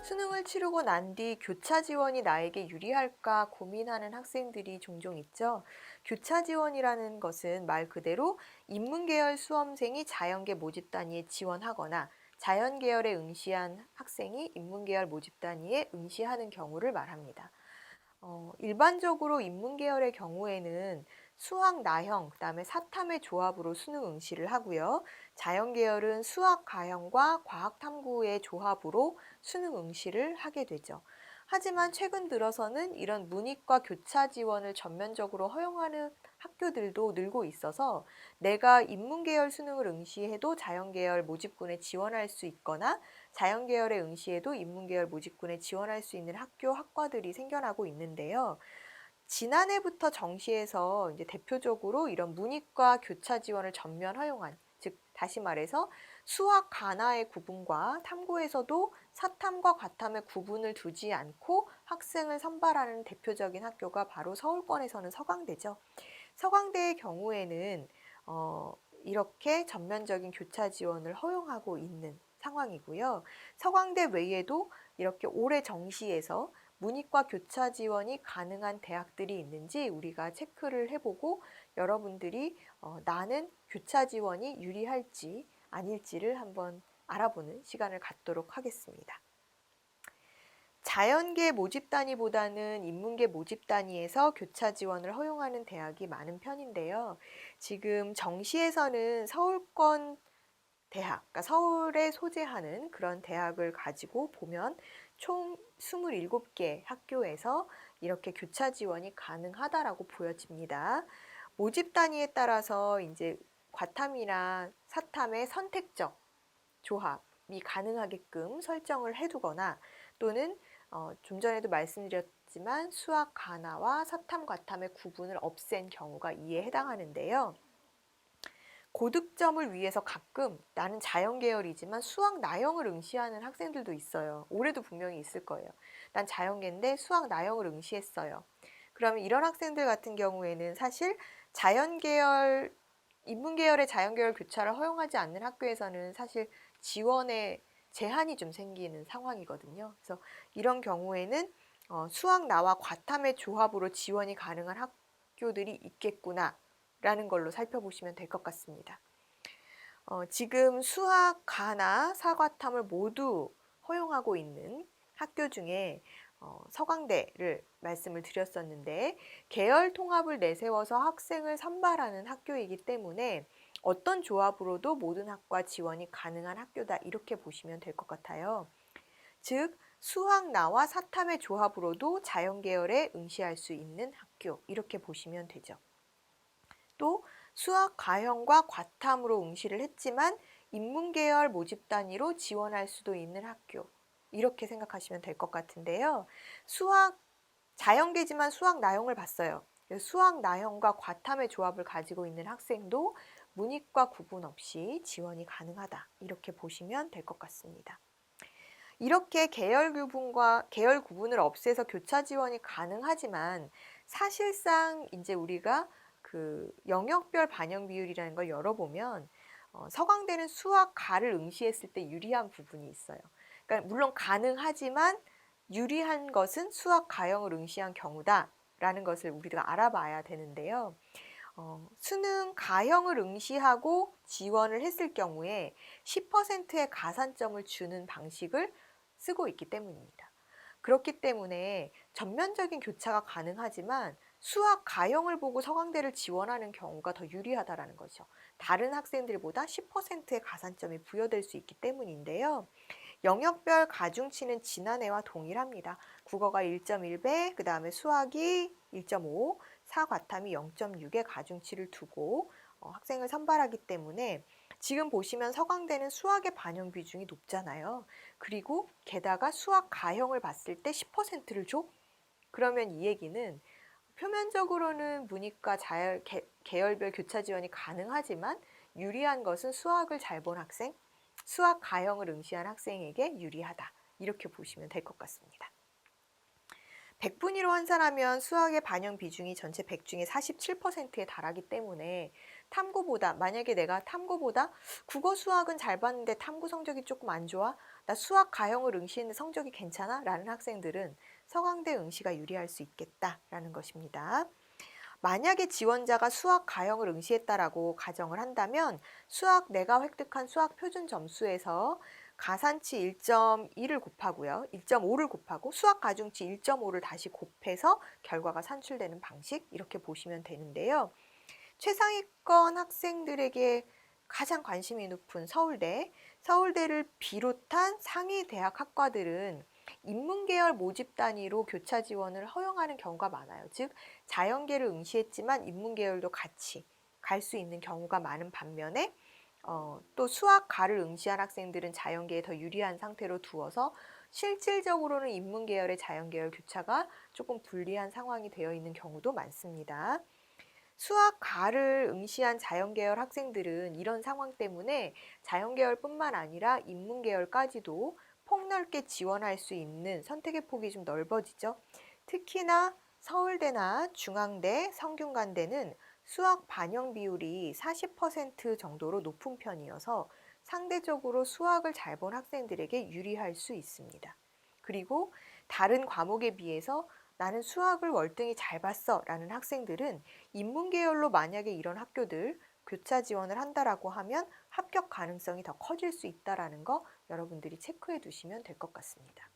수능을 치르고 난 뒤 교차 지원이 나에게 유리할까 고민하는 학생들이 종종 있죠. 교차 지원이라는 것은 말 그대로 인문계열 수험생이 자연계 모집 단위에 지원하거나 자연계열에 응시한 학생이 인문계열 모집 단위에 응시하는 경우를 말합니다. 일반적으로 인문계열의 경우에는 수학 나형, 그다음에 사탐의 조합으로 수능 응시를 하고요. 자연계열은 수학 가형과 과학 탐구의 조합으로 수능 응시를 하게 되죠. 하지만 최근 들어서는 이런 문이과 교차 지원을 전면적으로 허용하는 학교들도 늘고 있어서 내가 인문계열 수능을 응시해도 자연계열 모집군에 지원할 수 있거나 자연계열에 응시해도 인문계열 모집군에 지원할 수 있는 학교, 학과들이 생겨나고 있는데요. 지난해부터 정시에서 이제 대표적으로 이런 문이과 교차 지원을 전면 허용한, 즉 다시 말해서 수학 가나의 구분과 탐구에서도 사탐과 과탐의 구분을 두지 않고 학생을 선발하는 대표적인 학교가 바로 서울권에서는 서강대죠. 서강대의 경우에는 이렇게 전면적인 교차 지원을 허용하고 있는 상황이고요. 서강대 외에도 이렇게 올해 정시에서 문이과 교차 지원이 가능한 대학들이 있는지 우리가 체크를 해보고 여러분들이 나는 교차 지원이 유리할지 아닐지를 한번 알아보는 시간을 갖도록 하겠습니다. 자연계 모집 단위보다는 인문계 모집 단위에서 교차 지원을 허용하는 대학이 많은 편인데요. 지금 정시에서는 서울권 대학, 그러니까 서울에 소재하는 그런 대학을 가지고 보면 총 27개 학교에서 이렇게 교차 지원이 가능하다라고 보여집니다. 모집 단위에 따라서 이제 과탐이나 사탐의 선택적 조합이 가능하게끔 설정을 해두거나 또는 좀 전에도 말씀드렸지만 수학 가나와 사탐 과탐의 구분을 없앤 경우가 이에 해당하는데요. 고득점을 위해서 가끔 나는 자연계열이지만 수학 나형을 응시하는 학생들도 있어요. 올해도 분명히 있을 거예요. 난 자연계인데 수학 나형을 응시했어요. 그러면 이런 학생들 같은 경우에는 사실 자연계열, 인문계열의 자연계열 교차를 허용하지 않는 학교에서는 사실 지원에 제한이 좀 생기는 상황이거든요. 그래서 이런 경우에는 수학 나와 과탐의 조합으로 지원이 가능한 학교들이 있겠구나 라는 걸로 살펴보시면 될 것 같습니다. 지금 수학, 가나, 사과탐을 모두 허용하고 있는 학교 중에 서강대를 말씀을 드렸었는데 계열 통합을 내세워서 학생을 선발하는 학교이기 때문에 어떤 조합으로도 모든 학과 지원이 가능한 학교다 이렇게 보시면 될 것 같아요. 즉 수학 나와 사탐의 조합으로도 자연계열에 응시할 수 있는 학교 이렇게 보시면 되죠. 또 수학 가형과 과탐으로 응시를 했지만 인문계열 모집 단위로 지원할 수도 있는 학교 이렇게 생각하시면 될 것 같은데요. 자연계지만 수학 나형을 봤어요. 수학 나형과 과탐의 조합을 가지고 있는 학생도 문이과 구분 없이 지원이 가능하다 이렇게 보시면 될 것 같습니다. 이렇게 계열 구분을 없애서 교차 지원이 가능하지만 사실상 이제 우리가 그 영역별 반영 비율이라는 걸 열어보면 서강대는 수학 가를 응시했을 때 유리한 부분이 있어요. 그러니까 물론 가능하지만 유리한 것은 수학 가형을 응시한 경우다라는 것을 우리가 알아봐야 되는데요. 수능 가형을 응시하고 지원을 했을 경우에 10%의 가산점을 주는 방식을 쓰고 있기 때문입니다. 그렇기 때문에 전면적인 교차가 가능하지만 수학 가형을 보고 서강대를 지원하는 경우가 더 유리하다는 거죠. 다른 학생들보다 10%의 가산점이 부여될 수 있기 때문인데요. 영역별 가중치는 지난해와 동일합니다. 국어가 1.1배, 그 다음에 수학이 1.5, 사과탐이 0.6의 가중치를 두고 학생을 선발하기 때문에 지금 보시면 서강대는 수학의 반영 비중이 높잖아요. 그리고 게다가 수학 가형을 봤을 때 10%를 줘? 그러면 이 얘기는 표면적으로는 문이과 계열별 교차 지원이 가능하지만 유리한 것은 수학을 잘 본 학생, 수학 가형을 응시한 학생에게 유리하다. 이렇게 보시면 될 것 같습니다. 100분위로 환산하면 수학의 반영 비중이 전체 100 중에 47%에 달하기 때문에 탐구보다, 만약에 내가 탐구보다 국어 수학은 잘 봤는데 탐구 성적이 조금 안 좋아? 나 수학 가형을 응시했는데 성적이 괜찮아? 라는 학생들은 서강대 응시가 유리할 수 있겠다라는 것입니다. 만약에 지원자가 수학 가형을 응시했다라고 가정을 한다면 수학 내가 획득한 수학 표준 점수에서 가산치 1.2를 곱하고요. 1.5를 곱하고 수학 가중치 1.5를 다시 곱해서 결과가 산출되는 방식, 이렇게 보시면 되는데요. 최상위권 학생들에게 가장 관심이 높은 서울대를 비롯한 상위 대학 학과들은 인문계열 모집 단위로 교차 지원을 허용하는 경우가 많아요. 즉, 자연계를 응시했지만 인문계열도 같이 갈 수 있는 경우가 많은 반면에 또 수학가를 응시한 학생들은 자연계에 더 유리한 상태로 두어서 실질적으로는 인문계열의 자연계열 교차가 조금 불리한 상황이 되어 있는 경우도 많습니다. 수학가를 응시한 자연계열 학생들은 이런 상황 때문에 자연계열뿐만 아니라 인문계열까지도 폭넓게 지원할 수 있는 선택의 폭이 좀 넓어지죠. 특히나 서울대나 중앙대, 성균관대는 수학 반영 비율이 40% 정도로 높은 편이어서 상대적으로 수학을 잘 본 학생들에게 유리할 수 있습니다. 그리고 다른 과목에 비해서 나는 수학을 월등히 잘 봤어 라는 학생들은 인문계열로 만약에 이런 학교들 교차 지원을 한다라고 하면 합격 가능성이 더 커질 수 있다라는 거 여러분들이 체크해 두시면 될 것 같습니다.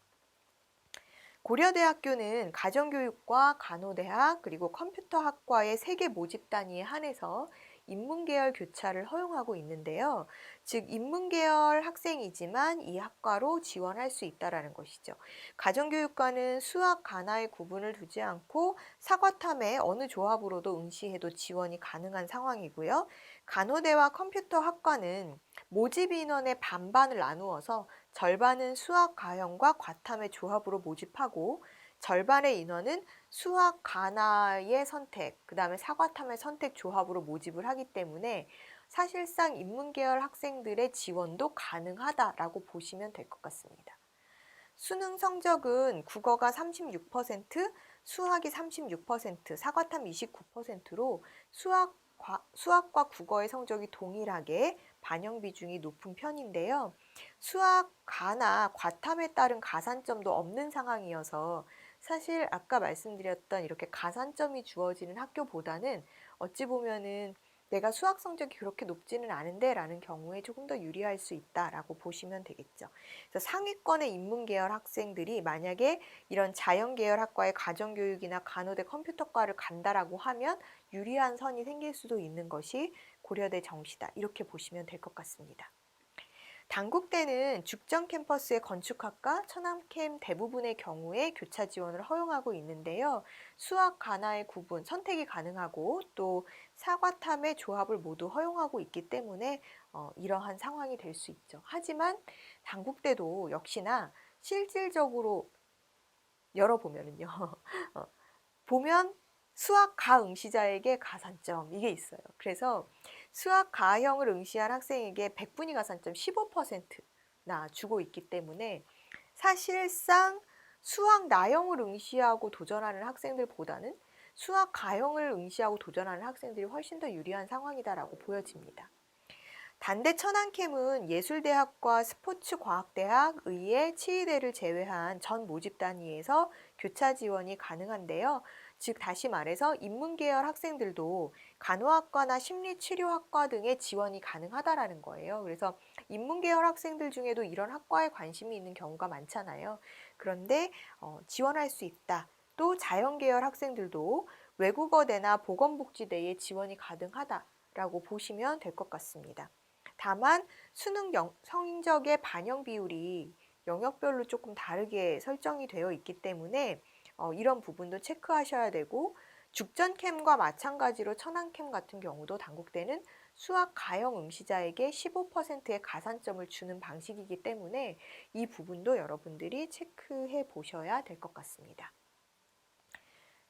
고려대학교는 가정교육과 간호대학 그리고 컴퓨터학과의 3개 모집 단위에 한해서 인문계열 교차를 허용하고 있는데요. 즉 인문계열 학생이지만 이 학과로 지원할 수 있다는 것이죠. 가정교육과는 수학, 가나의 구분을 두지 않고 사과탐의 어느 조합으로도 응시해도 지원이 가능한 상황이고요. 간호대와 컴퓨터학과는 모집 인원의 반반을 나누어서 절반은 수학 가형과 과탐의 조합으로 모집하고 절반의 인원은 수학 가나의 선택, 그 다음에 사과탐의 선택 조합으로 모집을 하기 때문에 사실상 인문계열 학생들의 지원도 가능하다라고 보시면 될 것 같습니다. 수능 성적은 국어가 36%, 수학이 36%, 사과탐 29%로 수학과 국어의 성적이 동일하게 반영 비중이 높은 편인데요. 수학, 가나, 과탐에 따른 가산점도 없는 상황이어서 사실 아까 말씀드렸던 이렇게 가산점이 주어지는 학교보다는 어찌 보면은 내가 수학 성적이 그렇게 높지는 않은데 라는 경우에 조금 더 유리할 수 있다라고 보시면 되겠죠. 그래서 상위권의 인문계열 학생들이 만약에 이런 자연계열 학과의 가정교육이나 간호대 컴퓨터과를 간다라고 하면 유리한 선이 생길 수도 있는 것이 고려대 정시다. 이렇게 보시면 될 것 같습니다. 단국대는 죽전 캠퍼스의 건축학과, 천안캠 대부분의 경우에 교차 지원을 허용하고 있는데요. 수학, 가나의 구분, 선택이 가능하고 또 사과탐의 조합을 모두 허용하고 있기 때문에 이러한 상황이 될 수 있죠. 하지만 단국대도 역시나 실질적으로 열어보면은요. 보면 수학 가 응시자에게 가산점 이게 있어요. 그래서 수학 가형을 응시한 학생에게 100분위 가산점 15%나 주고 있기 때문에 사실상 수학 나형을 응시하고 도전하는 학생들보다는 수학 가형을 응시하고 도전하는 학생들이 훨씬 더 유리한 상황이다라고 보여집니다. 단대 천안캠은 예술대학과 스포츠과학대학, 의예, 치의대를 제외한 전 모집 단위에서 교차 지원이 가능한데요. 즉 다시 말해서 인문계열 학생들도 간호학과나 심리치료학과 등의 지원이 가능하다라는 거예요. 그래서 인문계열 학생들 중에도 이런 학과에 관심이 있는 경우가 많잖아요. 그런데 지원할 수 있다. 또 자연계열 학생들도 외국어대나 보건복지대에 지원이 가능하다라고 보시면 될 것 같습니다. 다만 수능 성적의 반영 비율이 영역별로 조금 다르게 설정이 되어 있기 때문에 이런 부분도 체크하셔야 되고 죽전캠과 마찬가지로 천안캠 같은 경우도 단국대는 수학 가형 응시자에게 15%의 가산점을 주는 방식이기 때문에 이 부분도 여러분들이 체크해 보셔야 될 것 같습니다.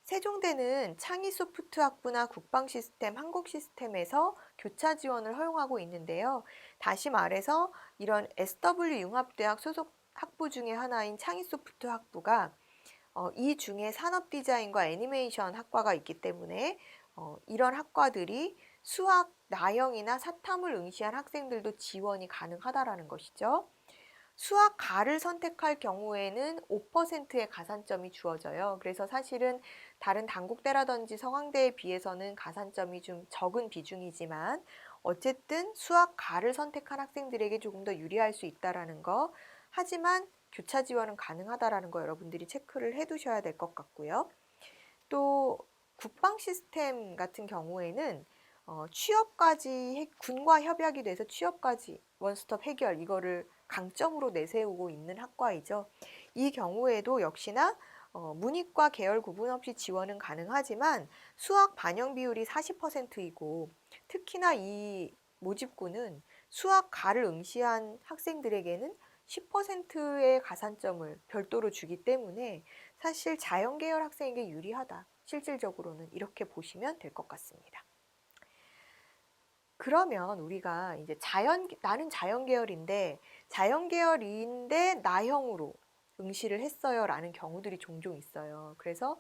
세종대는 창의소프트 학부나 국방시스템, 한국시스템에서 교차 지원을 허용하고 있는데요. 다시 말해서 이런 SW 융합대학 소속 학부 중에 하나인 창의소프트 학부가 이 중에 산업 디자인과 애니메이션 학과가 있기 때문에 이런 학과들이 수학 나형이나 사탐을 응시한 학생들도 지원이 가능하다라는 것이죠. 수학과를 선택할 경우에는 5%의 가산점이 주어져요. 그래서 사실은 다른 단국대라든지 성황대에 비해서는 가산점이 좀 적은 비중이지만 어쨌든 수학과를 선택한 학생들에게 조금 더 유리할 수 있다라는 거. 하지만 교차 지원은 가능하다라는 거 여러분들이 체크를 해 두셔야 될 것 같고요. 또 국방 시스템 같은 경우에는 취업까지 군과 협약이 돼서 취업까지 원스톱 해결 이거를 강점으로 내세우고 있는 학과이죠. 이 경우에도 역시나 문이과 계열 구분 없이 지원은 가능하지만 수학 반영 비율이 40%이고 특히나 이 모집군은 수학과를 응시한 학생들에게는 10%의 가산점을 별도로 주기 때문에 사실 자연계열 학생에게 유리하다. 실질적으로는 이렇게 보시면 될 것 같습니다. 그러면 우리가 이제 나는 자연계열인데 나형으로 응시를 했어요라는 경우들이 종종 있어요. 그래서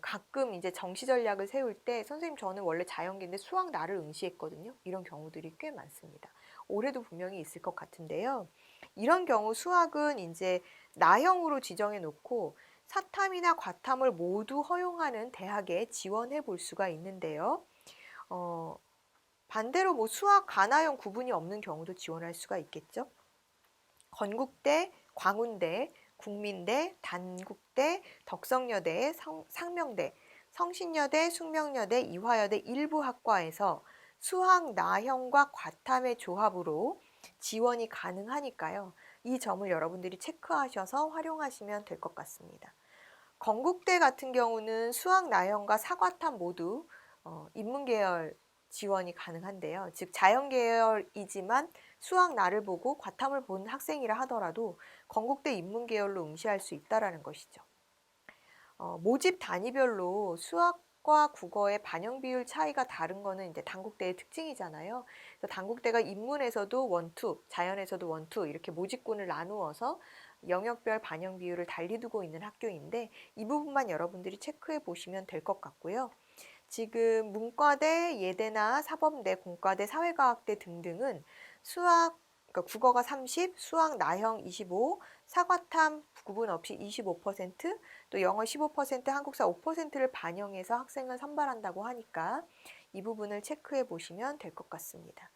가끔 이제 정시 전략을 세울 때 선생님 저는 원래 자연계인데 수학 나를 응시했거든요. 이런 경우들이 꽤 많습니다. 올해도 분명히 있을 것 같은데요. 이런 경우 수학은 이제 나형으로 지정해 놓고 사탐이나 과탐을 모두 허용하는 대학에 지원해 볼 수가 있는데요. 어, 반대로 뭐 수학 가나형 구분이 없는 경우도 지원할 수가 있겠죠. 건국대, 광운대, 국민대, 단국대, 덕성여대, 상명대, 성신여대, 숙명여대, 이화여대 일부 학과에서 수학 나형과 과탐의 조합으로 지원이 가능하니까요. 이 점을 여러분들이 체크하셔서 활용하시면 될 것 같습니다. 건국대 같은 경우는 수학 나형과 사과탐 모두 인문계열 지원이 가능한데요. 즉 자연계열이지만 수학 나를 보고 과탐을 본 학생이라 하더라도 건국대 인문계열로 응시할 수 있다라는 것이죠. 모집 단위별로 수학과 국어의 반영 비율 차이가 다른 거는 이제 단국대의 특징이잖아요. 그래서 단국대가 인문에서도 원투, 자연에서도 원투 이렇게 모집군을 나누어서 영역별 반영 비율을 달리 두고 있는 학교인데 이 부분만 여러분들이 체크해 보시면 될 것 같고요. 지금 문과대, 예대나 사범대, 공과대, 사회과학대 등등은 그러니까 국어가 30, 수학 나형 25, 사과탐 구분 없이 25%, 또 영어 15%, 한국사 5%를 반영해서 학생을 선발한다고 하니까 이 부분을 체크해 보시면 될 것 같습니다.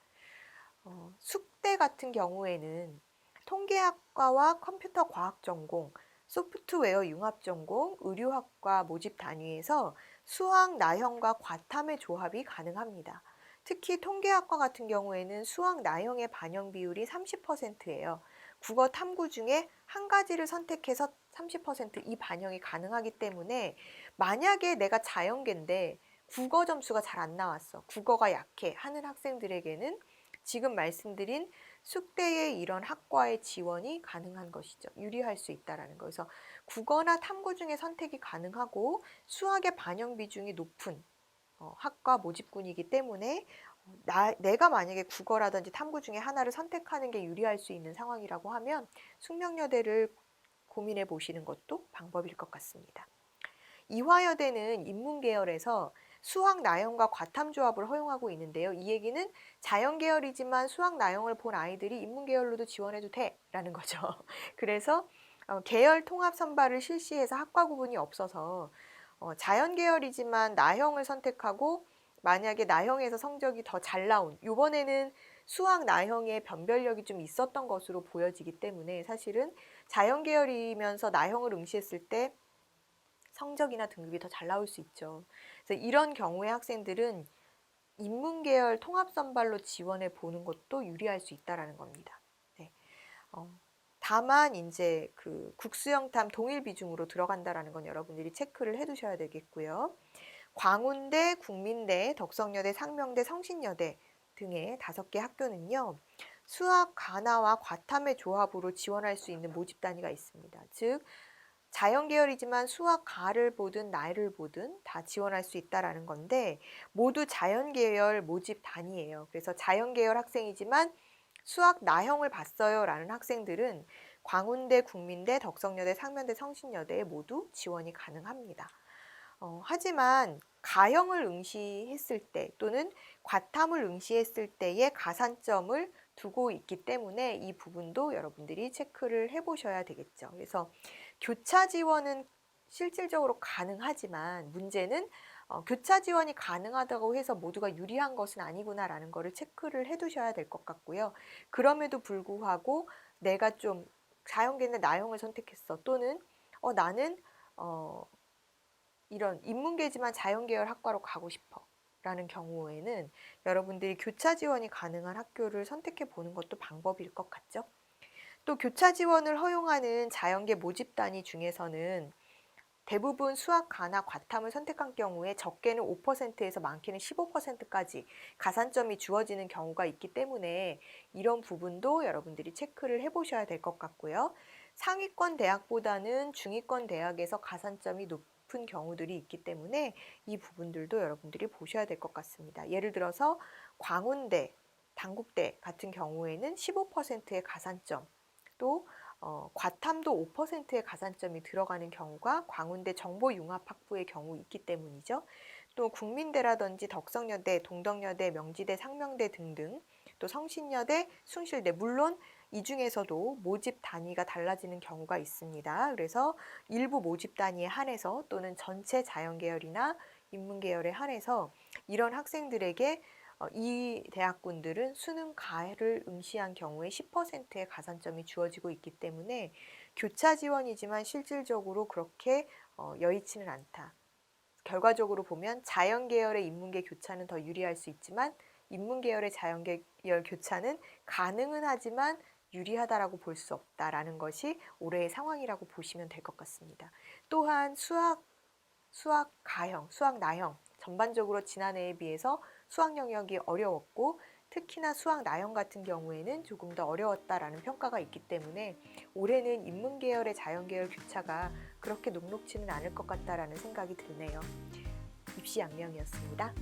숙대 같은 경우에는 통계학과와 컴퓨터 과학 전공, 소프트웨어 융합 전공, 의료학과 모집 단위에서 수학 나형과 과탐의 조합이 가능합니다. 특히 통계학과 같은 경우에는 수학 나형의 반영 비율이 30%예요. 국어 탐구 중에 한 가지를 선택해서 30%이 반영이 가능하기 때문에 만약에 내가 자연계인데 국어 점수가 잘 안 나왔어. 국어가 약해 하는 학생들에게는 지금 말씀드린 숙대의 이런 학과의 지원이 가능한 것이죠. 유리할 수 있다라는 거. 그래서 국어나 탐구 중에 선택이 가능하고 수학의 반영 비중이 높은 학과 모집군이기 때문에 내가 만약에 국어라든지 탐구 중에 하나를 선택하는 게 유리할 수 있는 상황이라고 하면 숙명여대를 고민해 보시는 것도 방법일 것 같습니다. 이화여대는 인문계열에서 수학 나형과 과탐 조합을 허용하고 있는데요. 이 얘기는 자연계열이지만 수학 나형을 본 아이들이 인문계열로도 지원해도 돼라는 거죠. 그래서 계열 통합 선발을 실시해서 학과 구분이 없어서 자연계열이지만 나형을 선택하고 만약에 나형에서 성적이 더 잘 나온 이번에는 수학 나형의 변별력이 좀 있었던 것으로 보여지기 때문에 사실은 자연계열이면서 나형을 응시했을 때 성적이나 등급이 더 잘 나올 수 있죠. 그래서 이런 경우에 학생들은 인문계열 통합선발로 지원해 보는 것도 유리할 수 있다라는 겁니다. 네. 다만 이제 그 국수영탐 동일 비중으로 들어간다라는 건 여러분들이 체크를 해두셔야 되겠고요. 광운대, 국민대, 덕성여대, 상명대, 성신여대 등의 5개 학교는요. 수학 가나와 과탐의 조합으로 지원할 수 있는 모집 단위가 있습니다. 즉 자연계열이지만 수학 가를 보든 나를 보든 다 지원할 수 있다라는 건데 모두 자연계열 모집 단위예요. 그래서 자연계열 학생이지만 수학 나형을 봤어요 라는 학생들은 광운대, 국민대, 덕성여대, 상면대, 성신여대에 모두 지원이 가능합니다. 하지만 가형을 응시했을 때 또는 과탐을 응시했을 때의 가산점을 두고 있기 때문에 이 부분도 여러분들이 체크를 해보셔야 되겠죠. 그래서 교차 지원은 실질적으로 가능하지만 문제는 교차 지원이 가능하다고 해서 모두가 유리한 것은 아니구나라는 것을 체크를 해두셔야 될 것 같고요. 그럼에도 불구하고 내가 좀 자연계나 나형을 선택했어 또는 나는 이런 인문계지만 자연계열 학과로 가고 싶어 라는 경우에는 여러분들이 교차 지원이 가능한 학교를 선택해 보는 것도 방법일 것 같죠. 또 교차 지원을 허용하는 자연계 모집 단위 중에서는 대부분 수학, 가나, 과탐을 선택한 경우에 적게는 5%에서 많게는 15%까지 가산점이 주어지는 경우가 있기 때문에 이런 부분도 여러분들이 체크를 해보셔야 될 것 같고요. 상위권 대학보다는 중위권 대학에서 가산점이 높은 경우들이 있기 때문에 이 부분들도 여러분들이 보셔야 될 것 같습니다. 예를 들어서 광운대, 단국대 같은 경우에는 15%의 가산점, 또 과탐도 5%의 가산점이 들어가는 경우가 광운대 정보융합학부의 경우 있기 때문이죠. 또 국민대라든지 덕성여대, 동덕여대, 명지대, 상명대 등등 또 성신여대, 숭실대 물론 이 중에서도 모집 단위가 달라지는 경우가 있습니다. 그래서 일부 모집 단위에 한해서 또는 전체 자연계열이나 인문계열에 한해서 이런 학생들에게 이 대학군들은 수능 가를 응시한 경우에 10%의 가산점이 주어지고 있기 때문에 교차 지원이지만 실질적으로 그렇게 여의치는 않다. 결과적으로 보면 자연계열의 인문계 교차는 더 유리할 수 있지만 인문계열의 자연계열 교차는 가능은 하지만 유리하다라고 볼 수 없다라는 것이 올해의 상황이라고 보시면 될 것 같습니다. 또한 수학 가형, 수학 나형 전반적으로 지난해에 비해서 수학 영역이 어려웠고 특히나 수학 나형 같은 경우에는 조금 더 어려웠다라는 평가가 있기 때문에 올해는 인문계열의 자연계열 교차가 그렇게 녹록지는 않을 것 같다라는 생각이 드네요. 입시양명이었습니다.